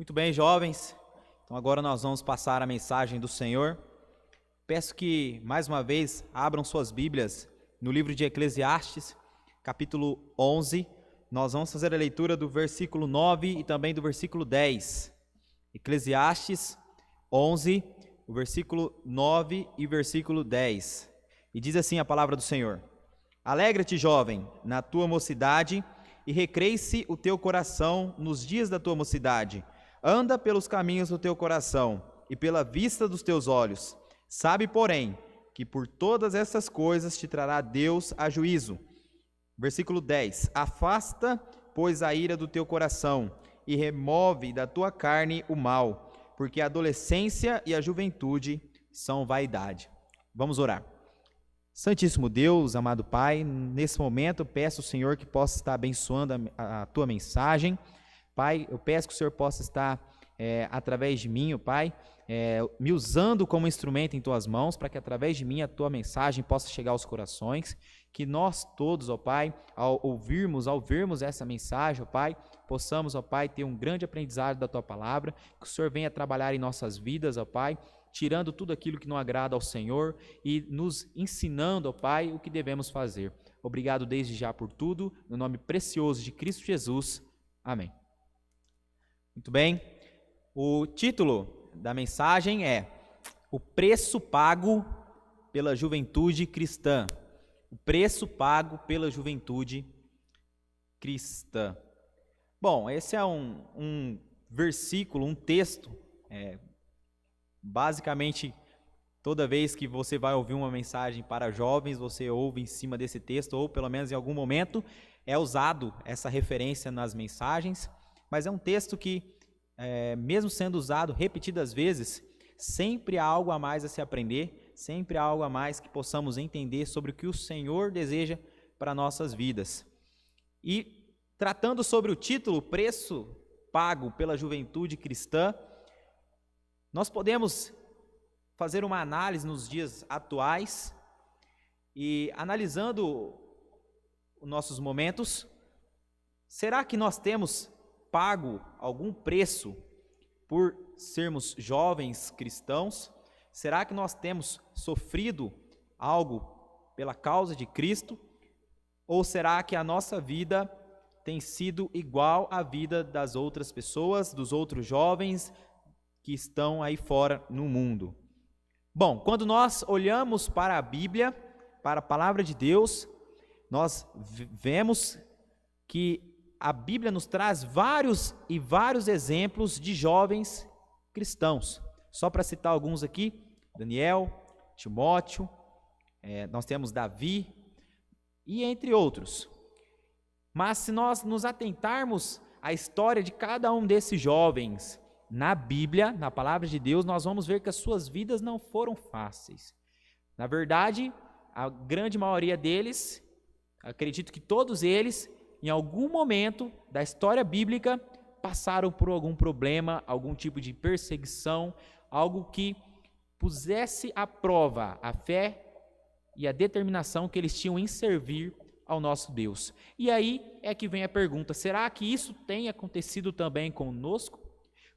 Muito bem, jovens. Então agora nós vamos passar a mensagem do Senhor. Peço que, mais uma vez, abram suas Bíblias no livro de Eclesiastes, capítulo 11. Nós vamos fazer a leitura do versículo 9 e também do versículo 10. Eclesiastes 11, o versículo 9 e versículo 10. E diz assim a palavra do Senhor: Alegra-te, jovem, na tua mocidade, e recreie-se o teu coração nos dias da tua mocidade. Anda pelos caminhos do teu coração e pela vista dos teus olhos. Sabe, porém, que por todas essas coisas te trará Deus a juízo. Versículo 10. Afasta, pois, a ira do teu coração e remove da tua carne o mal, porque a adolescência e a juventude são vaidade. Vamos orar. Santíssimo Deus, amado Pai, nesse momento eu peço ao Senhor que possa estar abençoando a tua mensagem. Pai, eu peço que o Senhor possa estar, através de mim, Pai, me usando como instrumento em tuas mãos, para que através de mim a tua mensagem possa chegar aos corações, que nós todos, ó Pai, ao vermos essa mensagem, ó Pai, possamos, ó Pai, ter um grande aprendizado da tua palavra, que o Senhor venha trabalhar em nossas vidas, ó Pai, tirando tudo aquilo que não agrada ao Senhor e nos ensinando, ó Pai, o que devemos fazer. Obrigado desde já por tudo, no nome precioso de Cristo Jesus. Amém. Muito bem, o título da mensagem é O Preço Pago pela Juventude Cristã. O preço pago pela juventude cristã. Bom, esse é um versículo, um texto, basicamente, toda vez que você vai ouvir uma mensagem para jovens, você ouve em cima desse texto, ou pelo menos em algum momento é usado essa referência nas mensagens, mas é um texto que, mesmo sendo usado repetidas vezes, sempre há algo a mais a se aprender, sempre há algo a mais que possamos entender sobre o que o Senhor deseja para nossas vidas. E tratando sobre o título, Preço Pago pela Juventude Cristã, nós podemos fazer uma análise nos dias atuais e, analisando os nossos momentos, será que nós temos pago algum preço por sermos jovens cristãos? Será que nós temos sofrido algo pela causa de Cristo? Ou será que a nossa vida tem sido igual à vida das outras pessoas, dos outros jovens que estão aí fora no mundo? Bom, quando nós olhamos para a Bíblia, para a palavra de Deus, nós vemos que a Bíblia nos traz vários exemplos de jovens cristãos. Só para citar alguns aqui: Daniel, Timóteo, nós temos Davi e entre outros. Mas se nós nos atentarmos à história de cada um desses jovens na Bíblia, na palavra de Deus, nós vamos ver que as suas vidas não foram fáceis. Na verdade, a grande maioria deles, acredito que todos eles, em algum momento da história bíblica, passaram por algum problema, algum tipo de perseguição, algo que pusesse à prova a fé e a determinação que eles tinham em servir ao nosso Deus. E aí é que vem a pergunta: será que isso tem acontecido também conosco?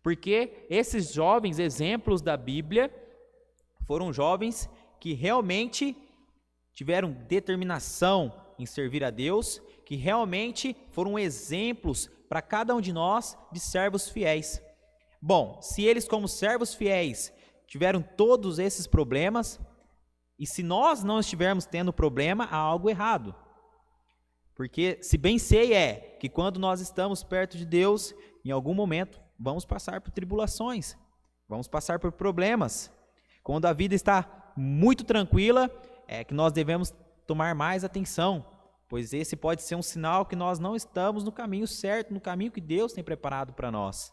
Porque esses jovens exemplos da Bíblia foram jovens que realmente tiveram determinação em servir a Deus, que realmente foram exemplos para cada um de nós de servos fiéis. Bom, se eles, como servos fiéis, tiveram todos esses problemas, e se nós não estivermos tendo problema, há algo errado. Porque, se bem sei, que quando nós estamos perto de Deus, em algum momento vamos passar por tribulações, vamos passar por problemas. Quando a vida está muito tranquila, é que nós devemos tomar mais atenção, pois esse pode ser um sinal que nós não estamos no caminho certo, no caminho que Deus tem preparado para nós.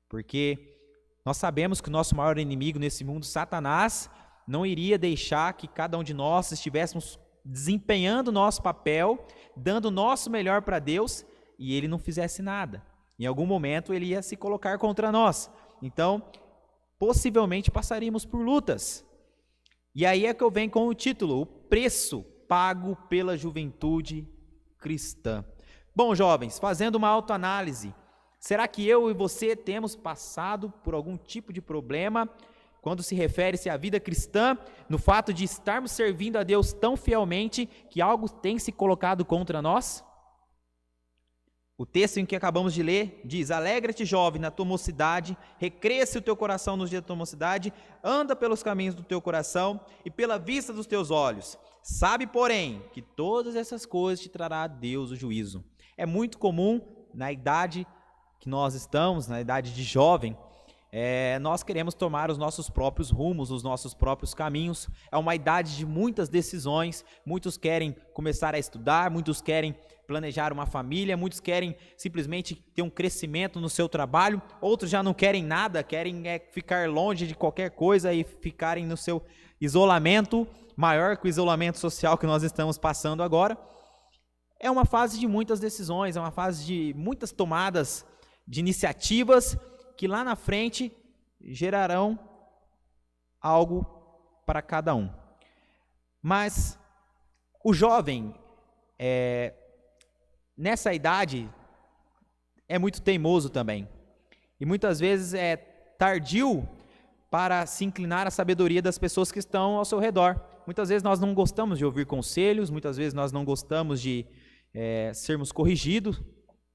Porque nós sabemos que o nosso maior inimigo nesse mundo, Satanás, não iria deixar que cada um de nós estivéssemos desempenhando o nosso papel, dando o nosso melhor para Deus, e ele não fizesse nada. Em algum momento ele ia se colocar contra nós. Então, possivelmente passaríamos por lutas. E aí é que eu venho com o título: O Preço Pago pela Juventude Cristã. Bom, jovens, fazendo uma autoanálise, Será que eu e você temos passado por algum tipo de problema quando se refere-se à vida cristã, no fato de estarmos servindo a Deus tão fielmente que algo tem se colocado contra nós? O texto em que acabamos de ler diz: alegra-te, jovem, na tua mocidade, recresce o teu coração nos dias da tua mocidade, anda pelos caminhos do teu coração e pela vista dos teus olhos. Sabe, porém, que todas essas coisas te trará Deus o juízo. É muito comum, na idade que nós estamos, na idade de jovem, nós queremos tomar os nossos próprios rumos, os nossos próprios caminhos. É uma idade de muitas decisões. Muitos querem começar a estudar, muitos querem planejar uma família, muitos querem simplesmente ter um crescimento no seu trabalho, outros já não querem nada, querem ficar longe de qualquer coisa e ficarem no seu isolamento, maior que o isolamento social que nós estamos passando agora. É uma fase de muitas decisões, é uma fase de muitas tomadas de iniciativas que lá na frente gerarão algo para cada um. Mas o jovem, nessa idade, é muito teimoso também. E muitas vezes é tardio para se inclinar à sabedoria das pessoas que estão ao seu redor. Muitas vezes nós não gostamos de ouvir conselhos, muitas vezes nós não gostamos de sermos corrigidos,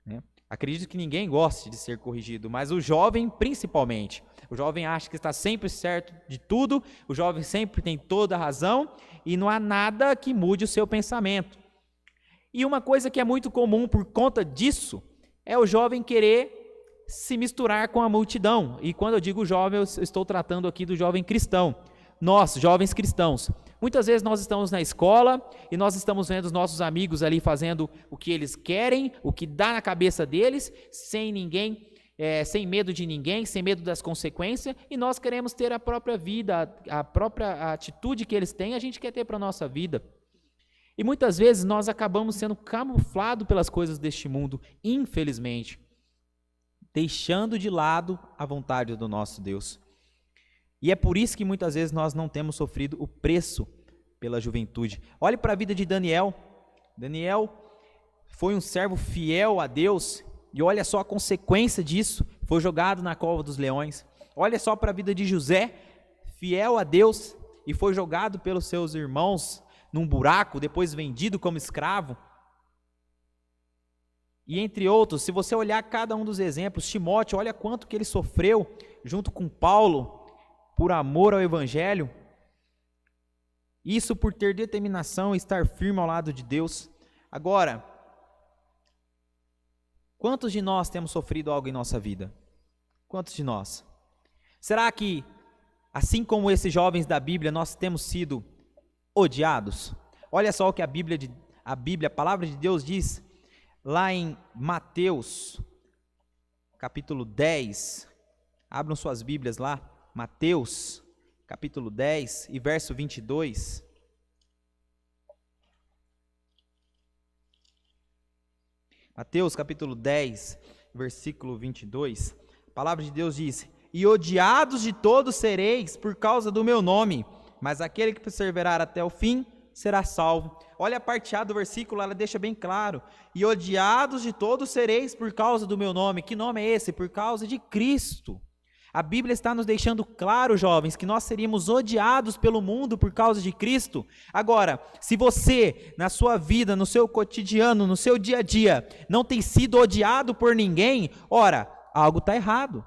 né? Acredito que ninguém goste de ser corrigido, mas o jovem principalmente. O jovem acha que está sempre certo de tudo, o jovem sempre tem toda a razão e não há nada que mude o seu pensamento. E uma coisa que é muito comum por conta disso é o jovem querer se misturar com a multidão. E quando eu digo jovem, eu estou tratando aqui do jovem cristão. Nós, jovens cristãos, muitas vezes nós estamos na escola e nós estamos vendo os nossos amigos ali fazendo o que eles querem, o que dá na cabeça deles, sem ninguém, sem medo de ninguém, sem medo das consequências, e nós queremos ter a própria vida, a própria atitude que eles têm, a gente quer ter para a nossa vida. E muitas vezes nós acabamos sendo camuflados pelas coisas deste mundo, infelizmente, deixando de lado a vontade do nosso Deus. E é por isso que muitas vezes nós não temos sofrido o preço pela juventude. Olhe para a vida de Daniel. Daniel foi um servo fiel a Deus e olha só a consequência disso. Foi jogado na cova dos leões. Olha só para a vida de José, fiel a Deus e foi jogado pelos seus irmãos num buraco, depois vendido como escravo. E entre outros, se você olhar cada um dos exemplos, Timóteo, olha quanto que ele sofreu junto com Paulo, por amor ao Evangelho, isso por ter determinação e estar firme ao lado de Deus. Agora, quantos de nós temos sofrido algo em nossa vida? Quantos de nós? Será que, assim como esses jovens da Bíblia, nós temos sido odiados? Olha só o que a palavra de Deus diz, lá em Mateus, capítulo 10, abram suas Bíblias lá, Mateus, capítulo 10 e verso 22. Mateus, capítulo 10, versículo 22. A palavra de Deus diz: e odiados de todos sereis por causa do meu nome, mas aquele que perseverar até o fim será salvo. Olha a parte A do versículo, ela deixa bem claro: e odiados de todos sereis por causa do meu nome. Que nome é esse? Por causa de Cristo. A Bíblia está nos deixando claro, jovens, que nós seríamos odiados pelo mundo por causa de Cristo. Agora, se você, na sua vida, no seu cotidiano, no seu dia a dia, não tem sido odiado por ninguém, ora, algo está errado.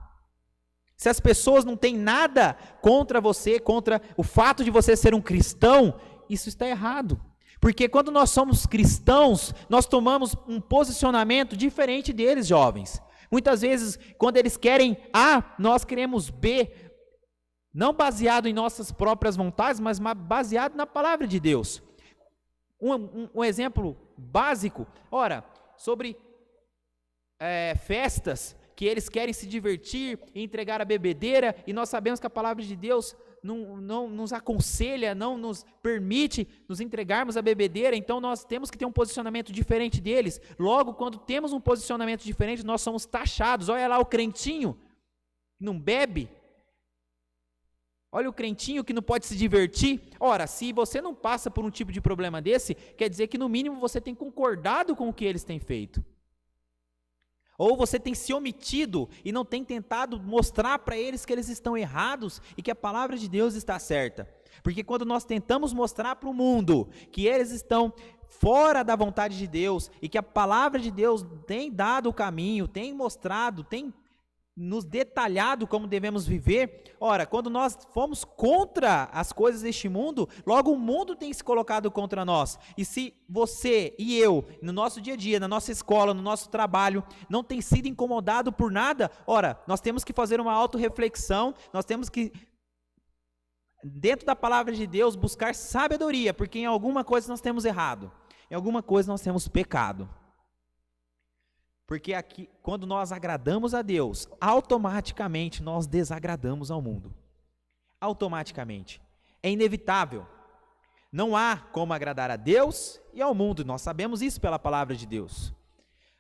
Se as pessoas não têm nada contra você, contra o fato de você ser um cristão, isso está errado. Porque quando nós somos cristãos, nós tomamos um posicionamento diferente deles, jovens. Muitas vezes, quando eles querem A, nós queremos B, não baseado em nossas próprias vontades, mas baseado na palavra de Deus. Um exemplo básico, ora, sobre festas, que eles querem se divertir e entregar a bebedeira, e nós sabemos que a palavra de Deus não nos aconselha, não nos permite nos entregarmos a bebedeira, então nós temos que ter um posicionamento diferente deles. Logo, quando temos um posicionamento diferente, nós somos taxados. Olha lá o crentinho que não bebe, olha o crentinho que não pode se divertir. Ora, se você não passa por um tipo de problema desse, quer dizer que no mínimo você tem concordado com o que eles têm feito. Ou você tem se omitido e não tem tentado mostrar para eles que eles estão errados e que a palavra de Deus está certa. Porque quando nós tentamos mostrar para o mundo que eles estão fora da vontade de Deus e que a palavra de Deus tem dado o caminho, tem mostrado, tem nos detalhado como devemos viver, ora, quando nós fomos contra as coisas deste mundo, logo o mundo tem se colocado contra nós. E se você e eu, no nosso dia a dia, na nossa escola, no nosso trabalho, não tem sido incomodado por nada, ora, nós temos que fazer uma autorreflexão, nós temos que, dentro da palavra de Deus, buscar sabedoria, porque em alguma coisa nós temos errado, em alguma coisa nós temos pecado. Porque aqui, quando nós agradamos a Deus, automaticamente nós desagradamos ao mundo. Automaticamente. É inevitável. Não há como agradar a Deus e ao mundo. Nós sabemos isso pela palavra de Deus.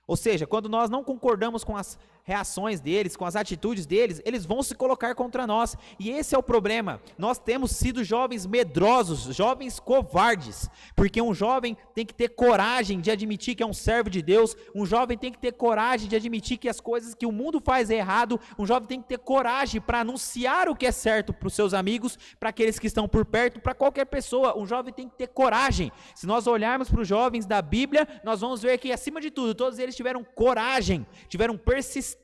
Ou seja, quando nós não concordamos com as reações deles, com as atitudes deles, eles vão se colocar contra nós. E esse é o problema. Nós temos sido jovens medrosos, jovens covardes, porque um jovem tem que ter coragem de admitir que é um servo de Deus, um jovem tem que ter coragem de admitir que as coisas que o mundo faz é errado, um jovem tem que ter coragem para anunciar o que é certo para os seus amigos, para aqueles que estão por perto, para qualquer pessoa. Um jovem tem que ter coragem. Se nós olharmos para os jovens da Bíblia, nós vamos ver que, acima de tudo, todos eles tiveram coragem, tiveram persistência,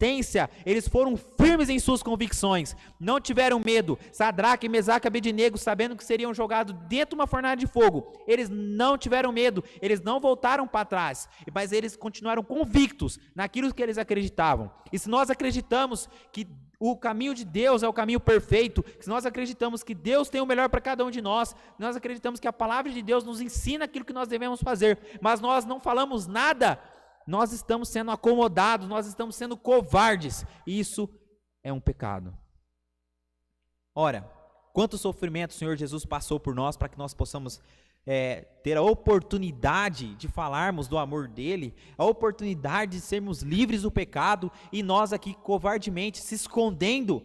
eles foram firmes em suas convicções, não tiveram medo. Sadraque, Mesaque e Abednego, sabendo que seriam jogados dentro de uma fornalha de fogo, eles não tiveram medo, eles não voltaram para trás, mas eles continuaram convictos naquilo que eles acreditavam. E se nós acreditamos que o caminho de Deus é o caminho perfeito, se nós acreditamos que Deus tem o melhor para cada um de nós acreditamos que a palavra de Deus nos ensina aquilo que nós devemos fazer, mas nós não falamos nada, nós estamos sendo acomodados, nós estamos sendo covardes, e isso é um pecado. Ora, quanto sofrimento o Senhor Jesus passou por nós, para que nós possamos ter a oportunidade de falarmos do amor dele, a oportunidade de sermos livres do pecado, e nós aqui covardemente se escondendo,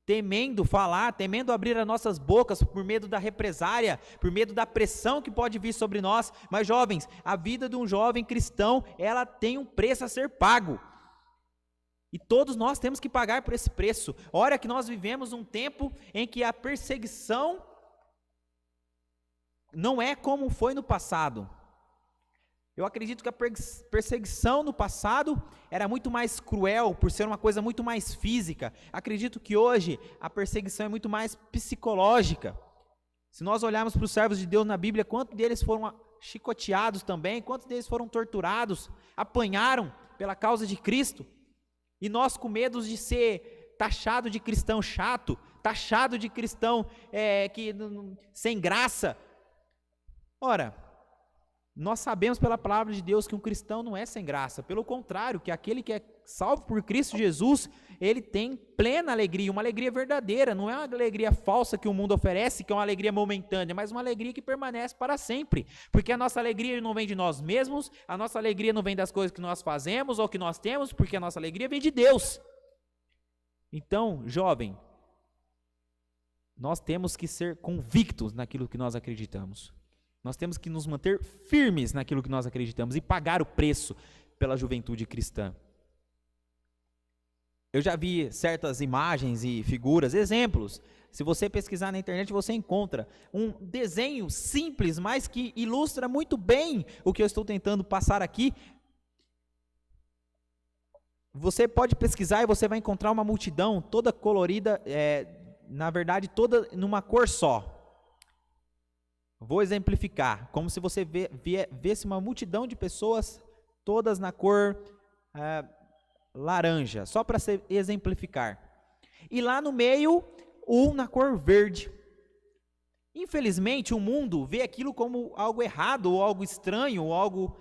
temendo falar, temendo abrir as nossas bocas, por medo da represária, por medo da pressão que pode vir sobre nós. Mas jovens, a vida de um jovem cristão, ela tem um preço a ser pago, e todos nós temos que pagar por esse preço. Ora que nós vivemos um tempo em que a perseguição não é como foi no passado. Eu acredito que a perseguição no passado era muito mais cruel, por ser uma coisa muito mais física. Acredito que hoje a perseguição é muito mais psicológica. Se nós olharmos para os servos de Deus na Bíblia, quantos deles foram chicoteados também, quantos deles foram torturados, apanharam pela causa de Cristo, e nós com medo de ser taxado de cristão chato, taxado de cristão sem graça. Ora, nós sabemos pela palavra de Deus que um cristão não é sem graça, pelo contrário, que aquele que é salvo por Cristo Jesus, ele tem plena alegria, uma alegria verdadeira, não é uma alegria falsa que o mundo oferece, que é uma alegria momentânea, mas uma alegria que permanece para sempre, porque a nossa alegria não vem de nós mesmos, a nossa alegria não vem das coisas que nós fazemos ou que nós temos, porque a nossa alegria vem de Deus. Então, jovem, nós temos que ser convictos naquilo que nós acreditamos. Nós temos que nos manter firmes naquilo que nós acreditamos e pagar o preço pela juventude cristã. Eu já vi certas imagens e figuras, exemplos. Se você pesquisar na internet, você encontra um desenho simples, mas que ilustra muito bem o que eu estou tentando passar aqui. Você pode pesquisar e você vai encontrar uma multidão toda colorida, na verdade toda numa cor só. Vou exemplificar, como se você visse uma multidão de pessoas, todas na cor laranja, só para exemplificar. E lá no meio, um na cor verde. Infelizmente, o mundo vê aquilo como algo errado, ou algo estranho, ou algo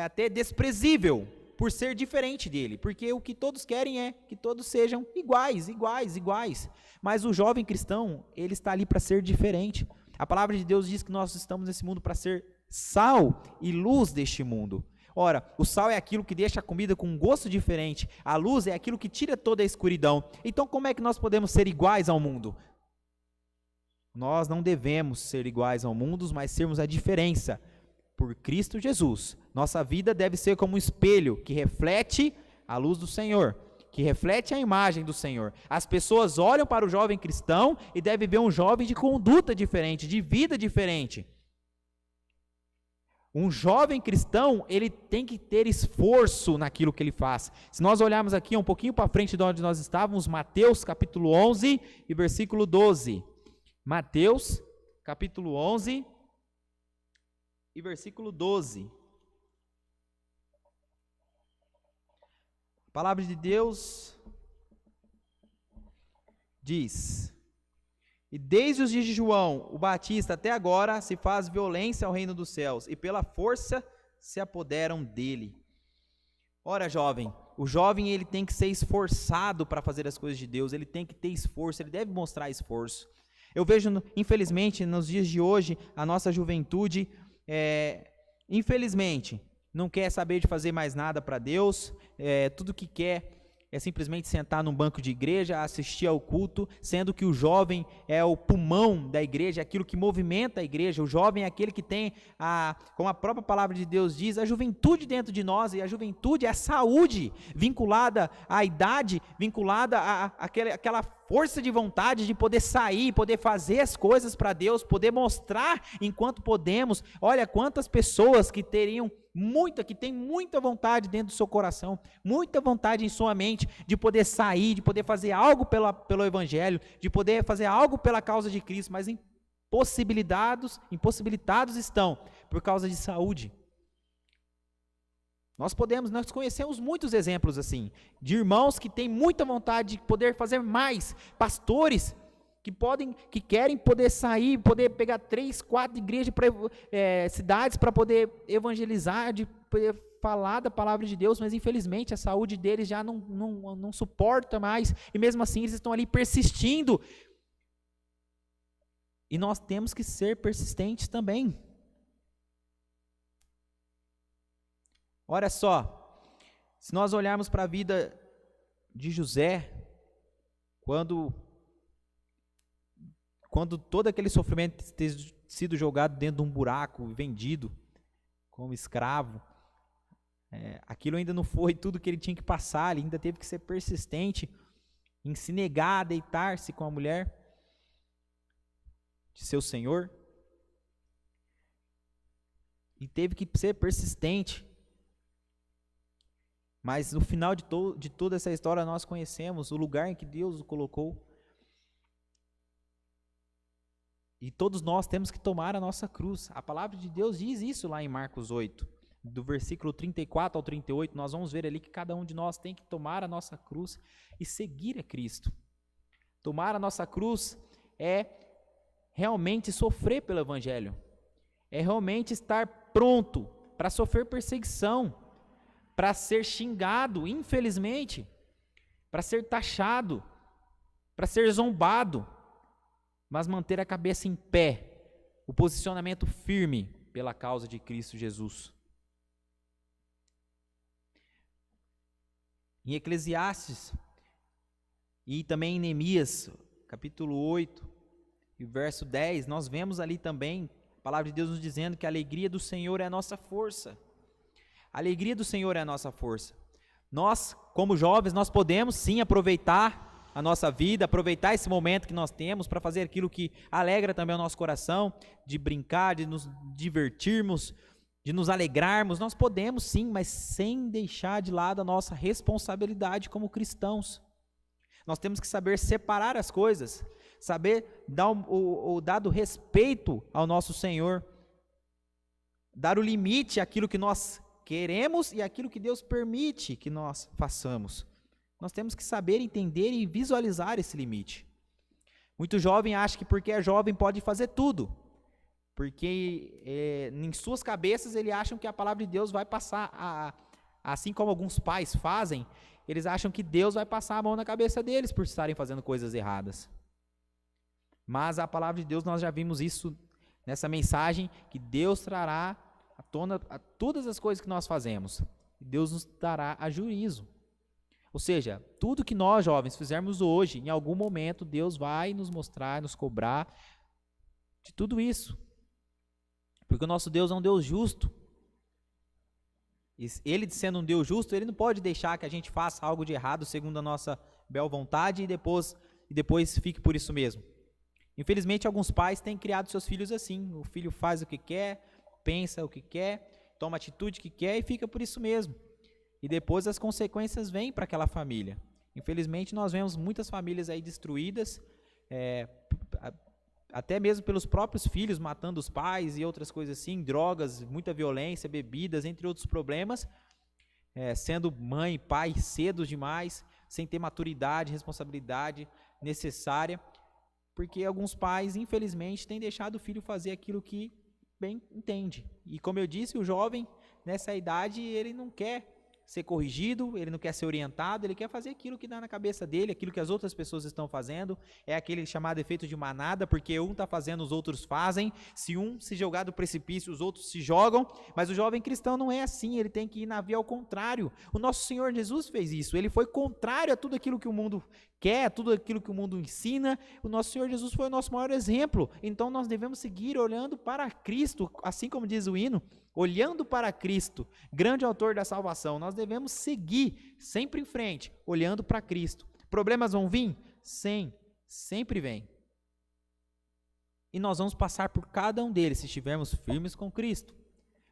até desprezível, por ser diferente dele. Porque o que todos querem é que todos sejam iguais. Mas o jovem cristão, ele está ali para ser diferente. A palavra de Deus diz que nós estamos nesse mundo para ser sal e luz deste mundo. Ora, o sal é aquilo que deixa a comida com um gosto diferente. A luz é aquilo que tira toda a escuridão. Então, como é que nós podemos ser iguais ao mundo? Nós não devemos ser iguais ao mundo, mas sermos a diferença por Cristo Jesus. Nossa vida deve ser como um espelho que reflete a luz do Senhor, que reflete a imagem do Senhor. As pessoas olham para o jovem cristão e devem ver um jovem de conduta diferente, de vida diferente. Um jovem cristão, ele tem que ter esforço naquilo que ele faz. Se nós olharmos aqui um pouquinho para frente de onde nós estávamos, Mateus capítulo 11 e versículo 12. Mateus capítulo 11 e versículo 12. A palavra de Deus diz: e desde os dias de João, o Batista, até agora, se faz violência ao reino dos céus, e pela força se apoderam dele. Ora, jovem, o jovem ele tem que ser esforçado para fazer as coisas de Deus, ele tem que ter esforço, ele deve mostrar esforço. Eu vejo, infelizmente, nos dias de hoje, a nossa juventude, infelizmente, não quer saber de fazer mais nada para Deus, tudo que quer é simplesmente sentar num banco de igreja, assistir ao culto, sendo que o jovem é o pulmão da igreja, aquilo que movimenta a igreja. O jovem é aquele que tem, como a própria palavra de Deus diz, a juventude dentro de nós, e a juventude é a saúde, vinculada à idade, vinculada àquela força de vontade de poder sair, poder fazer as coisas para Deus, poder mostrar enquanto podemos. Olha quantas pessoas que teriam que tem muita vontade dentro do seu coração, muita vontade em sua mente de poder sair, de poder fazer algo pelo Evangelho, de poder fazer algo pela causa de Cristo, mas impossibilitados estão por causa de saúde. Nós conhecemos muitos exemplos assim, de irmãos que têm muita vontade de poder fazer mais, pastores que querem poder sair, poder pegar 3, 4 igrejas, cidades para poder evangelizar, de poder falar da palavra de Deus, mas infelizmente a saúde deles já não suporta mais, e mesmo assim eles estão ali persistindo. E nós temos que ser persistentes também. Olha só, se nós olharmos para a vida de José, quando todo aquele sofrimento ter sido jogado dentro de um buraco, vendido como escravo, aquilo ainda não foi tudo que ele tinha que passar, ele ainda teve que ser persistente em se negar a deitar-se com a mulher de seu senhor, e teve que ser persistente. Mas no final de toda essa história nós conhecemos o lugar em que Deus o colocou. E todos nós temos que tomar a nossa cruz. A palavra de Deus diz isso lá em Marcos 8, do versículo 34 ao 38, nós vamos ver ali que cada um de nós tem que tomar a nossa cruz e seguir a Cristo. Tomar a nossa cruz é realmente sofrer pelo Evangelho, é realmente estar pronto para sofrer perseguição, para ser xingado, infelizmente, para ser taxado, para ser zombado, mas manter a cabeça em pé, o posicionamento firme pela causa de Cristo Jesus. Em Eclesiastes e também em Neemias, capítulo 8 e verso 10, nós vemos ali também a palavra de Deus nos dizendo que a alegria do Senhor é a nossa força. A alegria do Senhor é a nossa força. Nós, como jovens, nós podemos sim aproveitar a nossa vida, aproveitar esse momento que nós temos para fazer aquilo que alegra também o nosso coração, de brincar, de nos divertirmos, de nos alegrarmos. Nós podemos sim, mas sem deixar de lado a nossa responsabilidade como cristãos. Nós temos que saber separar as coisas, saber dar o dado respeito ao nosso Senhor, dar o limite àquilo que nós queremos e àquilo que Deus permite que nós façamos. Nós temos que saber entender e visualizar esse limite. Muito jovem acha que porque é jovem pode fazer tudo, porque em suas cabeças eles acham que a palavra de Deus vai passar, assim como alguns pais fazem, eles acham que Deus vai passar a mão na cabeça deles por estarem fazendo coisas erradas. Mas a palavra de Deus, nós já vimos isso nessa mensagem, que Deus trará à tona todas as coisas que nós fazemos, e Deus nos dará a juízo. Ou seja, tudo que nós jovens fizermos hoje, em algum momento Deus vai nos mostrar, nos cobrar de tudo isso. Porque o nosso Deus é um Deus justo. Ele sendo um Deus justo, ele não pode deixar que a gente faça algo de errado segundo a nossa bel vontade e depois fique por isso mesmo. Infelizmente, alguns pais têm criado seus filhos assim. O filho faz o que quer, pensa o que quer, toma a atitude que quer e fica por isso mesmo. E depois as consequências vêm para aquela família. Infelizmente, nós vemos muitas famílias aí destruídas, até mesmo pelos próprios filhos, matando os pais e outras coisas assim, drogas, muita violência, bebidas, entre outros problemas, sendo mãe e pai cedo demais, sem ter maturidade, responsabilidade necessária, porque alguns pais, infelizmente, têm deixado o filho fazer aquilo que bem entende. E como eu disse, o jovem, nessa idade, ele não quer ser corrigido, ele não quer ser orientado, ele quer fazer aquilo que dá na cabeça dele, aquilo que as outras pessoas estão fazendo, é aquele chamado efeito de manada, porque um está fazendo, os outros fazem, se um se jogar do precipício, os outros se jogam, mas o jovem cristão não é assim, ele tem que ir na via ao contrário. O nosso Senhor Jesus fez isso, ele foi contrário a tudo aquilo que o mundo quer, tudo aquilo que o mundo ensina. O nosso Senhor Jesus foi o nosso maior exemplo, então nós devemos seguir olhando para Cristo, assim como diz o hino, olhando para Cristo, grande autor da salvação. Nós devemos seguir sempre em frente, olhando para Cristo. Problemas vão vir? Sim, sempre vem. E nós vamos passar por cada um deles se estivermos firmes com Cristo.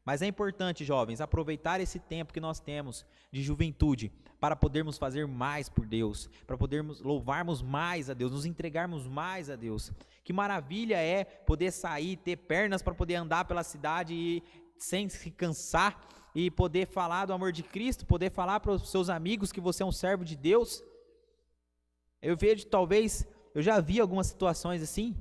Mas é importante, jovens, aproveitar esse tempo que nós temos de juventude para podermos fazer mais por Deus, para podermos louvarmos mais a Deus, nos entregarmos mais a Deus. Que maravilha é poder sair, ter pernas para poder andar pela cidade e sem se cansar e poder falar do amor de Cristo, poder falar para os seus amigos que você é um servo de Deus. Eu vejo, talvez, eu já vi algumas situações assim,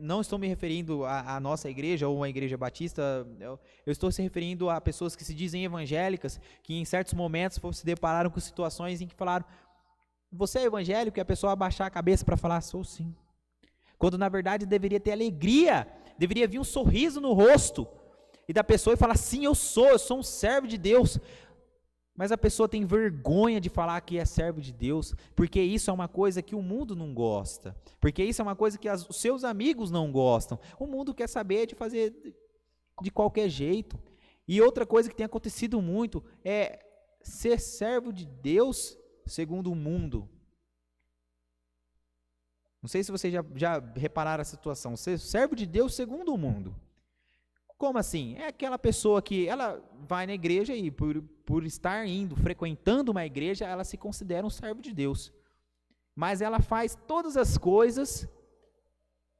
não estou me referindo à nossa igreja ou à igreja batista, eu estou se referindo a pessoas que se dizem evangélicas, que em certos momentos se depararam com situações em que falaram, você é evangélico? E a pessoa abaixar a cabeça para falar, sou sim. Quando na verdade deveria ter alegria, deveria vir um sorriso no rosto, e da pessoa e falar, sim, eu sou um servo de Deus, mas a pessoa tem vergonha de falar que é servo de Deus, porque isso é uma coisa que o mundo não gosta, porque isso é uma coisa que os seus amigos não gostam, o mundo quer saber de fazer de qualquer jeito. E outra coisa que tem acontecido muito é ser servo de Deus segundo o mundo. Não sei se vocês já repararam a situação, ser servo de Deus segundo o mundo. Como assim? É aquela pessoa que ela vai na igreja e por estar frequentando uma igreja, ela se considera um servo de Deus. Mas ela faz todas as coisas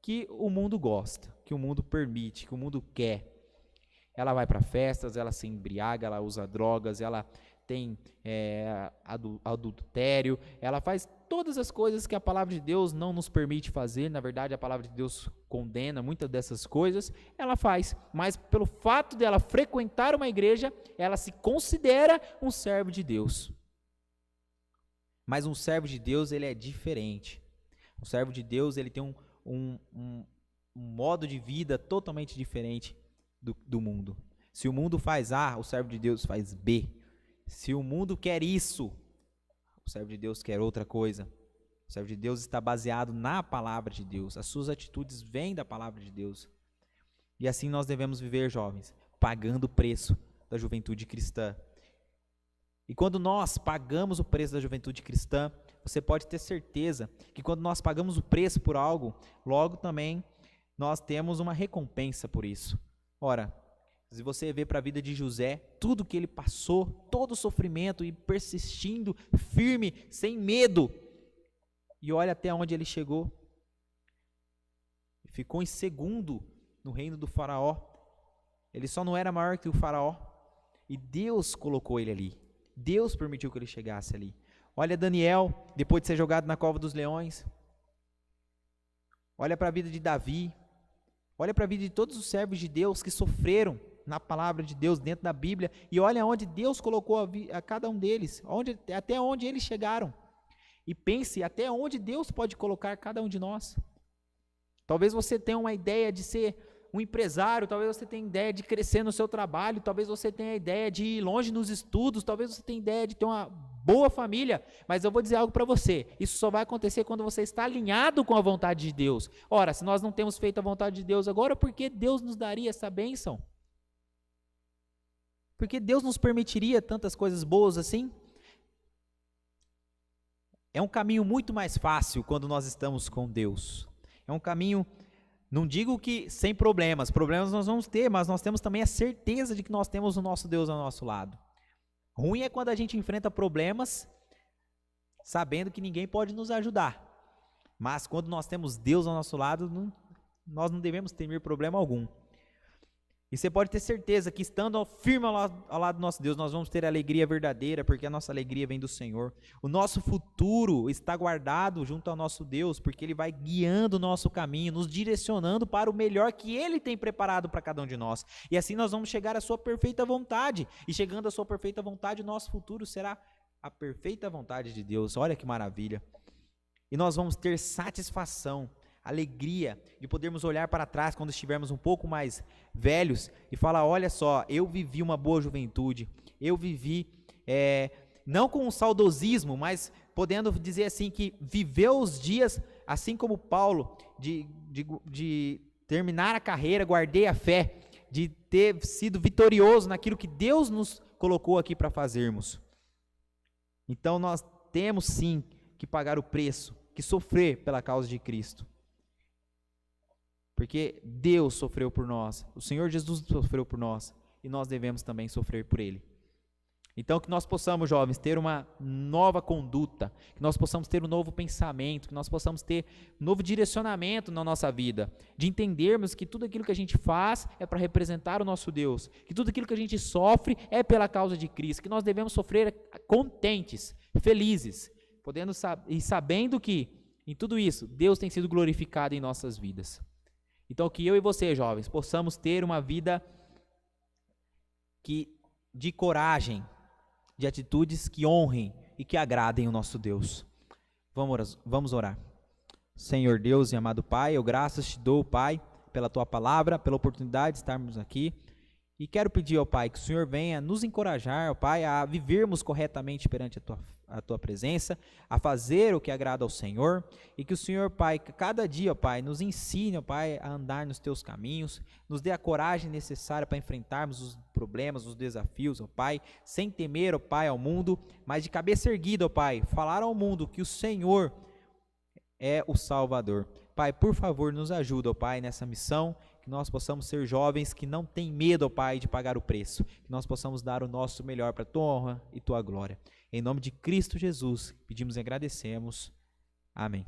que o mundo gosta, que o mundo permite, que o mundo quer. Ela vai para festas, ela se embriaga, ela usa drogas, ela tem adultério, ela faz todas as coisas que a palavra de Deus não nos permite fazer. Na verdade, a palavra de Deus condena muitas dessas coisas, ela faz, mas pelo fato dela frequentar uma igreja, ela se considera um servo de Deus. Mas um servo de Deus, ele é diferente. Um servo de Deus, ele tem um modo de vida totalmente diferente do mundo. Se o mundo faz A, o servo de Deus faz B. Se o mundo quer isso, o servo de Deus quer outra coisa. O servo de Deus está baseado na palavra de Deus. As suas atitudes vêm da palavra de Deus. E assim nós devemos viver, jovens, pagando o preço da juventude cristã. E quando nós pagamos o preço da juventude cristã, você pode ter certeza que quando nós pagamos o preço por algo, logo também nós temos uma recompensa por isso. Ora, se você vê para a vida de José, tudo que ele passou, todo o sofrimento e persistindo, firme, sem medo, e olha até onde ele chegou. Ficou em segundo no reino do faraó. Ele só não era maior que o faraó. E Deus colocou ele ali. Deus permitiu que ele chegasse ali. Olha Daniel, depois de ser jogado na cova dos leões. Olha para a vida de Davi. Olha para a vida de todos os servos de Deus que sofreram na palavra de Deus, dentro da Bíblia, e olha onde Deus colocou a cada um deles, até onde eles chegaram, e pense até onde Deus pode colocar cada um de nós. Talvez você tenha uma ideia de ser um empresário, talvez você tenha ideia de crescer no seu trabalho, talvez você tenha ideia de ir longe nos estudos, talvez você tenha ideia de ter uma boa família, mas eu vou dizer algo para você, isso só vai acontecer quando você está alinhado com a vontade de Deus. Ora, se nós não temos feito a vontade de Deus agora, por que Deus nos daria essa bênção? Porque Deus nos permitiria tantas coisas boas assim? É um caminho muito mais fácil quando nós estamos com Deus. É um caminho, não digo que sem problemas nós vamos ter, mas nós temos também a certeza de que nós temos o nosso Deus ao nosso lado. Ruim é quando a gente enfrenta problemas sabendo que ninguém pode nos ajudar. Mas quando nós temos Deus ao nosso lado, nós não devemos temer problema algum. E você pode ter certeza que estando firme ao lado do nosso Deus, nós vamos ter alegria verdadeira, porque a nossa alegria vem do Senhor. O nosso futuro está guardado junto ao nosso Deus, porque Ele vai guiando o nosso caminho, nos direcionando para o melhor que Ele tem preparado para cada um de nós. E assim nós vamos chegar à sua perfeita vontade. E chegando à sua perfeita vontade, o nosso futuro será a perfeita vontade de Deus. Olha que maravilha. E nós vamos ter satisfação, alegria de podermos olhar para trás quando estivermos um pouco mais velhos e falar, olha só, eu vivi uma boa juventude, eu vivi, não com um saudosismo, mas podendo dizer assim, que viveu os dias, assim como Paulo, de terminar a carreira, guardei a fé, de ter sido vitorioso naquilo que Deus nos colocou aqui para fazermos. Então nós temos sim que pagar o preço, que sofrer pela causa de Cristo. Porque Deus sofreu por nós, o Senhor Jesus sofreu por nós, e nós devemos também sofrer por Ele. Então que nós possamos, jovens, ter uma nova conduta, que nós possamos ter um novo pensamento, que nós possamos ter um novo direcionamento na nossa vida, de entendermos que tudo aquilo que a gente faz é para representar o nosso Deus, que tudo aquilo que a gente sofre é pela causa de Cristo, que nós devemos sofrer contentes, felizes, podendo e sabendo que em tudo isso Deus tem sido glorificado em nossas vidas. Então que eu e você, jovens, possamos ter uma vida de coragem, de atitudes que honrem e que agradem o nosso Deus. Vamos orar. Senhor Deus e amado Pai, eu graças te dou, Pai, pela tua palavra, pela oportunidade de estarmos aqui. E quero pedir ao Pai que o Senhor venha nos encorajar, ó Pai, a vivermos corretamente perante a tua presença, a fazer o que agrada ao Senhor, e que o Senhor, Pai, cada dia, ó Pai, nos ensine, ó Pai, a andar nos teus caminhos, nos dê a coragem necessária para enfrentarmos os problemas, os desafios, ó Pai, sem temer, ó Pai, ao mundo, mas de cabeça erguida, ó Pai, falar ao mundo que o Senhor é o Salvador. Pai, por favor, nos ajuda, ó Pai, nessa missão, que nós possamos ser jovens que não têm medo, ó Pai, de pagar o preço, que nós possamos dar o nosso melhor para a tua honra e tua glória. Em nome de Cristo Jesus, pedimos e agradecemos. Amém.